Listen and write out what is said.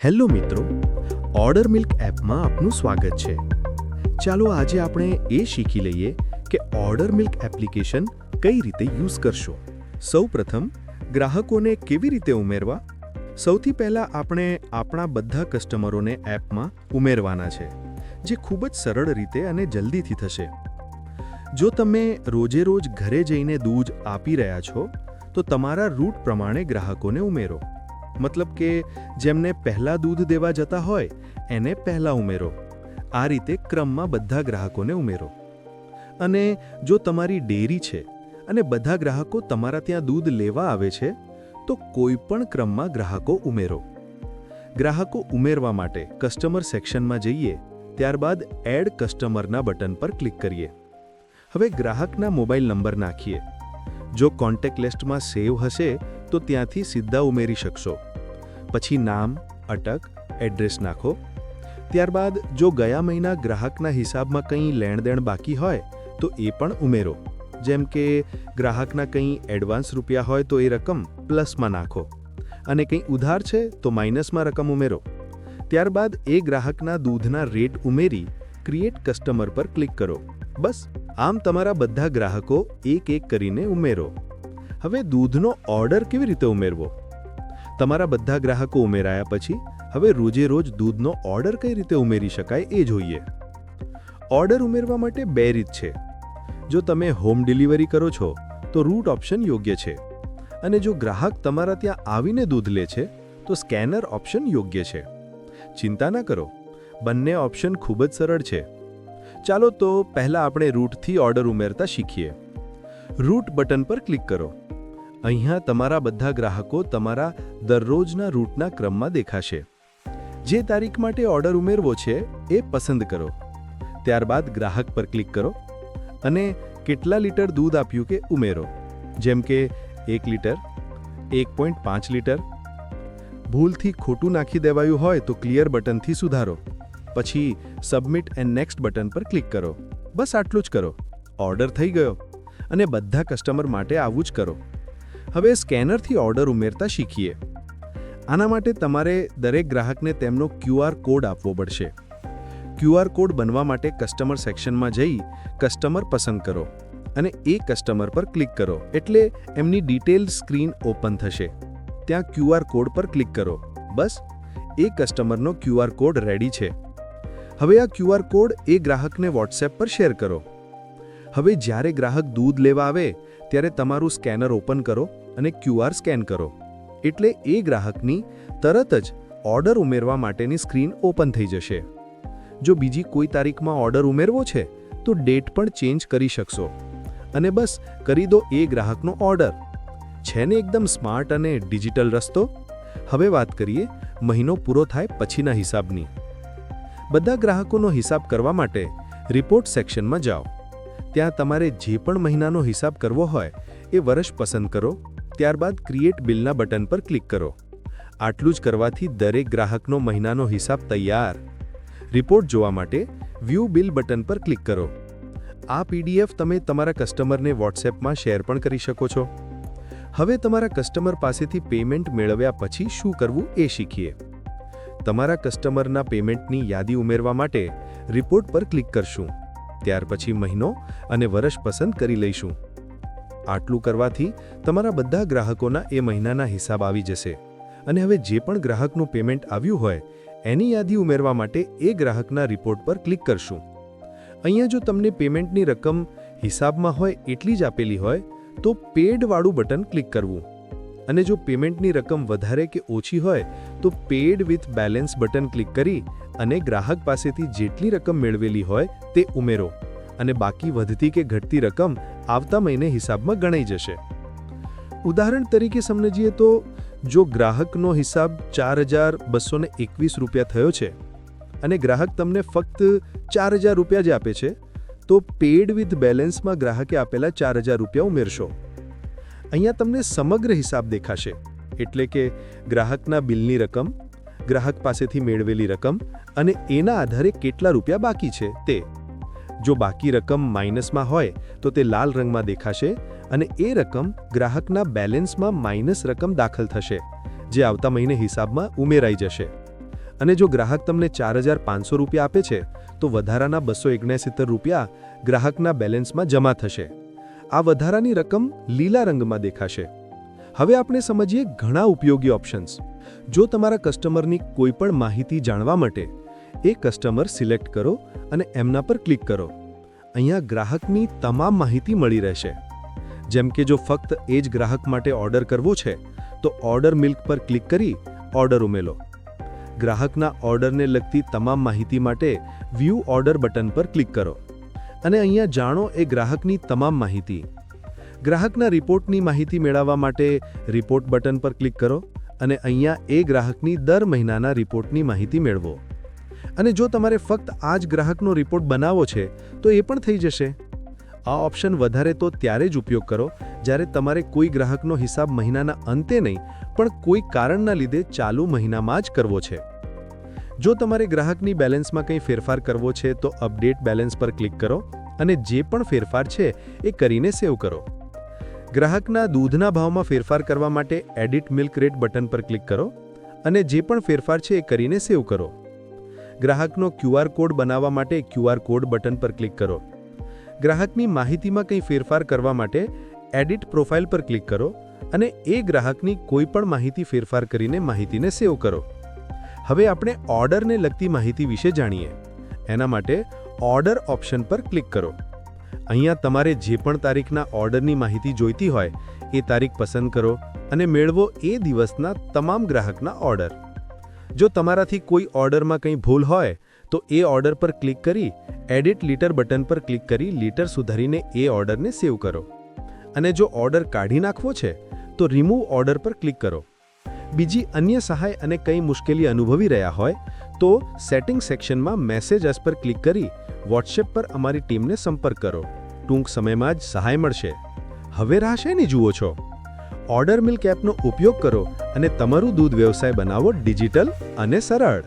Hello મિત્રો, order milk એપમાં આપનું સ્વાગત છે. ચાલો આજે આપણે એ શીખી લઈએ કે ઓર્ડર મિલ્ક એપ્લિકેશન કઈ રીતે યુઝ કરશો. સૌપ્રથમ ગ્રાહકોને કેવી રીતે ઉમેરવા. સૌથી પહેલાં આપણે આપણા બધા કસ્ટમરોને એપમાં ઉમેરવાના છે, જે ખૂબ જ સરળ રીતે અને જલ્દીથી થશે. જો તમે રોજે રોજ ઘરે જઈને દૂધ આપી રહ્યા છો તો તમારા રૂટ પ્રમાણે ગ્રાહકોને ઉમેરો. મતલબ કે જેમને પહેલાં દૂધ દેવા જતા હોય એને પહેલાં ઉમેરો. આ રીતે ક્રમમાં બધા ગ્રાહકોને ઉમેરો. અને જો તમારી ડેરી છે અને બધા ગ્રાહકો તમારા ત્યાં દૂધ લેવા આવે છે તો કોઈ પણ ક્રમમાં ગ્રાહકો ઉમેરો. ગ્રાહકો ઉમેરવા માટે કસ્ટમર સેક્શનમાં જઈએ, ત્યારબાદ એડ કસ્ટમરના બટન પર ક્લિક કરીએ. હવે ગ્રાહકના મોબાઈલ નંબર નાખીએ. જો કોન્ટેક્ટ લિસ્ટમાં સેવ હશે તો ત્યાંથી સીધા ઉમેરી શકશો. પછી નામ, અટક, એડ્રેસ નાખો. ત્યારબાદ જો ગયા મહિના ગ્રાહકના હિસાબમાં કંઈ લેણદેણ બાકી હોય તો એ પણ ઉમેરો. જેમ કે ગ્રાહકના કંઈ એડવાન્સ રૂપિયા હોય તો એ રકમ પ્લસમાં નાખો અને કંઈ ઉધાર છે તો માઇનસમાં રકમ ઉમેરો. ત્યારબાદ એ ગ્રાહકના દૂધના રેટ ઉમેરી ક્રિએટ કસ્ટમર પર ક્લિક કરો. બસ આમ તમારા બધા ગ્રાહકો એક એક કરીને ઉમેરો. હવે દૂધનો ઓર્ડર કેવી રીતે ઉમેરવો. તમારા બધા ગ્રાહકો ઉમેરાયા પછી હવે રોજે રોજ દૂધનો ઓર્ડર કઈ રીતે ઉમેરી શકાય એ જોઈએ. ઓર્ડર ઉમેરવા માટે બે રીત છે. જો તમે હોમ ડિલિવરી કરો છો તો રૂટ ઓપ્શન યોગ્ય છે, અને જો ગ્રાહક તમારા ત્યાં આવીને દૂધ લે છે તો સ્કેનર ઓપ્શન યોગ્ય છે. ચિંતા ના કરો, બંને ઓપ્શન ખૂબ જ સરળ છે. ચાલો તો પહેલાં આપણે રૂટથી ઓર્ડર ઉમેરતા શીખીએ. રૂટ બટન પર ક્લિક કરો. અહીંયા તમારા બધા ગ્રાહકો તમારા દરરોજના રૂટના ક્રમમાં દેખાશે. જે તારીખ માટે ઓર્ડર ઉમેરવો છે એ પસંદ કરો. ત્યારબાદ ગ્રાહક પર ક્લિક કરો અને કેટલા લીટર દૂધ આપ્યું કે ઉમેરો. જેમ કે 1 લીટર, 1.5 લીટર. ભૂલથી ખોટું નાખી દેવાયું હોય તો ક્લિયર બટનથી સુધારો. પછી સબમિટ એન્ડ નેક્સ્ટ બટન પર ક્લિક કરો. બસ આટલું જ કરો. ઓર્ડર થઈ ગયો. અને બધા કસ્ટમર માટે આવું જ કરો. હવે સ્કેનરથી ઓર્ડર ઉમેરતા શીખીએ. આના માટે તમારે દરેક ગ્રાહકને તેમનો QR કોડ આપવો પડશે. QR કોડ બનવા માટે કસ્ટમર સેક્શનમાં જઈ કસ્ટમર પસંદ કરો અને એ કસ્ટમર પર ક્લિક કરો એટલે એમની ડિટેલ સ્ક્રીન ઓપન થશે. ત્યાં QR કોડ પર ક્લિક કરો. બસ એ કસ્ટમરનો QR કોડ રેડી છે. હવે આ QR કોડ એ ગ્રાહકને WhatsApp પર શેર કરો. હવે જ્યારે ગ્રાહક દૂધ લેવા આવે ત્યારે તમારું સ્કેનર ઓપન કરો અને QR સ્કેન કરો એટલે એ ગ્રાહકની તરત જ ઓર્ડર ઉમેરવા માટેની સ્ક્રીન ઓપન થઈ જશે. જો બીજી કોઈ તારીખમાં ઓર્ડર ઉમેરવો છે તો ડેટ પણ ચેન્જ કરી શકશો. અને બસ કરી દો એ ગ્રાહકનો ઓર્ડર. છે ને એકદમ સ્માર્ટ અને ડિજિટલ રસ્તો. હવે વાત કરીએ મહિનો પૂરો થાય પછીના હિસાબની. બધા ગ્રાહકોનો હિસાબ કરવા માટે રિપોર્ટ સેક્શનમાં જાઓ. ત્યાં તમારે જે પણ મહિનાનો હિસાબ કરવો હોય એ વર્ષ પસંદ કરો. ત્યારબાદ ક્રિએટ બિલના બટન પર ક્લિક કરો. આટલું જ કરવાથી દરેક ગ્રાહકનો મહિનાનો હિસાબ તૈયાર. રિપોર્ટ જોવા માટે વ્યૂ બિલ બટન પર ક્લિક કરો. આ PDF તમે તમારા કસ્ટમરને WhatsAppમાં શેર પણ કરી શકો છો. હવે તમારા કસ્ટમર પાસેથી પેમેન્ટ મેળવ્યા પછી શું કરવું એ શીખીએ. તમારા કસ્ટમરના પેમેન્ટની યાદી ઉમેરવા માટે રિપોર્ટ પર ક્લિક કરશું. ત્યાર પછી મહિનો અને વર્ષ પસંદ કરી લઈશું. આટલું કરવાથી તમારા બધા ગ્રાહકોના એ મહિનાના હિસાબ આવી જશે. અને હવે જે પણ ગ્રાહકનું પેમેન્ટ આવ્યું હોય એની યાદી ઉમેરવા માટે એ ગ્રાહકના રિપોર્ટ પર ક્લિક કરશું. અહીંયા જો તમને પેમેન્ટની રકમ હિસાબમાં હોય એટલી જ આપેલી હોય તો પેડવાળું બટન ક્લિક કરવું. અને જો પેમેન્ટની રકમ વધારે કે ઓછી હોય તો paid with balance button click કરી અને ગ્રાહક પાસેથી જેટલી રકમ મેળવેલી હોય તે ઉમેરો. અને બાકી વધતી કે ઘટતી રકમ આવતા મહિને હિસાબમાં ગણાઈ જશે. ઉદાહરણ તરીકે સમજીએ તો જો ગ્રાહકનો હિસાબ 4,221 રૂપિયા થયો છે અને ગ્રાહક તમને ફક્ત 4,000 રૂપિયા જ આપે છે તો પેડ વિથ બેલેન્સમાં ગ્રાહકે આપેલા 4,000 રૂપિયા ઉમેરશો. અહીંયા તમને સમગ્ર હિસાબ દેખાશે, એટલે કે ગ્રાહકના બિલની રકમ, ગ્રાહક પાસેથી મેળવેલી રકમ અને એના આધારે કેટલા રૂપિયા બાકી છે તે. જો બાકી રકમ માઇનસમાં હોય તો તે લાલ રંગમાં દેખાશે અને એ રકમ ગ્રાહકના બેલેન્સમાં માઇનસ રકમ દાખલ થશે, જે આવતા મહિને હિસાબમાં ઉમેરાઈ જશે. અને જો ગ્રાહક તમને 4,500 રૂપિયા આપે છે તો વધારાના 269 રૂપિયા ગ્રાહકના બેલેન્સમાં જમા થશે. આ વધારાની રકમ લીલા રંગમાં દેખાશે. હવે આપણે સમજીએ ઘણા ઉપયોગી ઓપ્શન્સ. જો તમારા કસ્ટમરની કોઈપણ માહિતી જાણવા માટે એ કસ્ટમર સિલેક્ટ કરો અને એમના પર ક્લિક કરો. અહીંયા ગ્રાહકની તમામ માહિતી મળી રહેશે. જેમ કે જો ફક્ત એ જ ગ્રાહક માટે ઓર્ડર કરવો છે તો ઓર્ડર મિલ્ક પર ક્લિક કરી ઓર્ડર ઉમેરો. ગ્રાહકના ઓર્ડરને લગતી તમામ માહિતી માટે વ્યૂ ઓર્ડર બટન પર ક્લિક કરો અને અહીંયા જાણો એ ગ્રાહકની તમામ માહિતી. ગ્રાહકના રિપોર્ટની માહિતી મેળવવા માટે રિપોર્ટ બટન પર ક્લિક કરો અને અહીંયા એ ગ્રાહકની દર મહિનાના રિપોર્ટની માહિતી મેળવો. અને જો તમારે ફક્ત આ જ ગ્રાહકનો રિપોર્ટ બનાવવો છે તો એ પણ થઈ જશે. આ ઓપ્શન વધારે તો ત્યારે જ ઉપયોગ કરો જ્યારે તમારે કોઈ ગ્રાહકનો હિસાબ મહિનાના અંતે નહીં પણ કોઈ કારણના લીધે ચાલુ મહિનામાં જ કરવો છે. જો તમારે ગ્રાહકની બેલેન્સમાં કંઈ ફેરફાર કરવો છે તો અપડેટ બેલેન્સ પર ક્લિક કરો અને જે પણ ફેરફાર છે એ કરીને સેવ કરો. ગ્રાહકના દૂધના ભાવમાં ફેરફાર કરવા માટે એડિટ મિલ્ક રેટ બટન પર ક્લિક કરો અને જે પણ ફેરફાર છે એ કરીને સેવ કરો. ગ્રાહકનો QR કોડ બનાવવા માટે QR કોડ બટન પર ક્લિક કરો. ગ્રાહકની માહિતીમાં કંઈ ફેરફાર કરવા માટે એડિટ પ્રોફાઇલ પર ક્લિક કરો અને એ ગ્રાહકની કોઈપણ માહિતી ફેરફાર કરીને માહિતીને સેવ કરો. હવે આપણે ઓર્ડરને લગતી માહિતી વિશે જાણીએ. એના માટે ઓર્ડર ઓપ્શન પર ક્લિક કરો. અહીંયા તમારે જે પણ તારીખના ઓર્ડરની માહિતી જોઈતી હોય એ તારીખ પસંદ કરો અને મેળવો એ દિવસના તમામ ગ્રાહકના ઓર્ડર. જો તમારાથી કોઈ ઓર્ડરમાં કંઈ ભૂલ હોય તો એ ઓર્ડર પર ક્લિક કરી એડિટ લીટર બટન પર ક્લિક કરી લીટર સુધારીને એ ઓર્ડરને સેવ કરો. અને જો ઓર્ડર કાઢી નાખવો છે તો રિમૂવ ઓર્ડર પર ક્લિક કરો. બીજી અન્ય સહાય અને કંઈ મુશ્કેલી અનુભવી રહ્યા હોય તો સેટિંગ સેક્શનમાં મેસેજ અસ પર ક્લિક કરી વોટ્સએપ પર અમારી ટીમને સંપર્ક કરો. ટૂંક સમયમાં જ સહાય મળશે. હવે રાહ શેની જુઓ છો? ઓર્ડર મિલ્ક એપનો ઉપયોગ કરો અને તમારું દૂધ વ્યવસાય બનાવો ડિજિટલ અને સરળ.